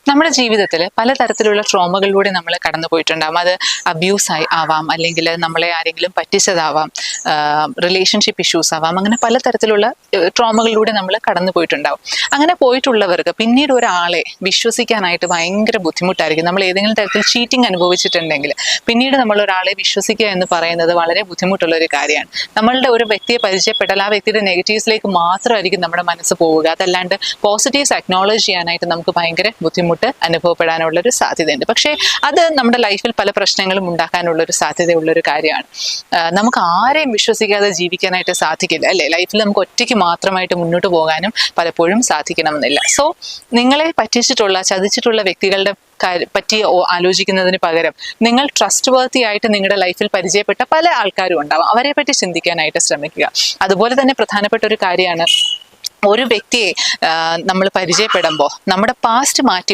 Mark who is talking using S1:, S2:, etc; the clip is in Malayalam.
S1: നമ്മുടെ ജീവിതത്തിൽ പലതരത്തിലുള്ള ട്രോമകളിലൂടെ നമ്മൾ കടന്നു പോയിട്ടുണ്ടാകും. അത് അബ്യൂസ് ആവാം, അല്ലെങ്കിൽ നമ്മളെ ആരെങ്കിലും പറ്റിച്ചതാവാം, റിലേഷൻഷിപ്പ് ഇഷ്യൂസ് ആവാം. അങ്ങനെ പലതരത്തിലുള്ള ട്രോമകളിലൂടെ നമ്മൾ കടന്നു പോയിട്ടുണ്ടാവും. അങ്ങനെ പോയിട്ടുള്ളവർക്ക് പിന്നീട് ഒരാളെ വിശ്വസിക്കാനായിട്ട് ഭയങ്കര ബുദ്ധിമുട്ടായിരിക്കും. നമ്മൾ ഏതെങ്കിലും തരത്തിൽ ചീറ്റിംഗ് അനുഭവിച്ചിട്ടുണ്ടെങ്കിൽ പിന്നീട് നമ്മൾ ഒരാളെ വിശ്വസിക്കുക എന്ന് പറയുന്നത് വളരെ ബുദ്ധിമുട്ടുള്ള ഒരു കാര്യമാണ്. നമ്മളുടെ ഒരു വ്യക്തിയെ പരിചയപ്പെട്ടാൽ ആ വ്യക്തിയുടെ നെഗറ്റീവ്സിലേക്ക് മാത്രമായിരിക്കും നമ്മുടെ മനസ്സ് പോവുക. അതല്ലാണ്ട് പോസിറ്റീവ്സ് അക്നോളജ് ചെയ്യാനായിട്ട് നമുക്ക് ഭയങ്കര ബുദ്ധിമുട്ട് അനുഭവപ്പെടാനുള്ള ഒരു സാധ്യതയുണ്ട്. പക്ഷേ അത് നമ്മുടെ ലൈഫിൽ പല പ്രശ്നങ്ങളും ഉണ്ടാക്കാനുള്ള ഒരു സാധ്യതയുള്ളൊരു കാര്യമാണ്. നമുക്ക് ആരെയും വിശ്വസിക്കാതെ ജീവിക്കാനായിട്ട് സാധിക്കില്ല, അല്ലേ? ലൈഫിൽ നമുക്ക് ഒറ്റയ്ക്ക് മാത്രമായിട്ട് മുന്നോട്ട് പോകാനും പലപ്പോഴും സാധിക്കണമെന്നില്ല. സോ നിങ്ങളെ പറ്റിച്ചിട്ടുള്ള ചതിച്ചിട്ടുള്ള വ്യക്തികളുടെ പറ്റി ആലോചിക്കുന്നതിന് പകരം നിങ്ങൾ ട്രസ്റ്റ് വർത്തി ആയിട്ട് നിങ്ങളുടെ ലൈഫിൽ പരിചയപ്പെട്ട പല ആൾക്കാരും ഉണ്ടാവും. അവരെ പറ്റി ചിന്തിക്കാനായിട്ട് ശ്രമിക്കുക. അതുപോലെ തന്നെ പ്രധാനപ്പെട്ട ഒരു കാര്യമാണ്, ഒരു വ്യക്തിയെ നമ്മൾ പരിചയപ്പെടുമ്പോൾ നമ്മുടെ പാസ്റ്റ് മാറ്റി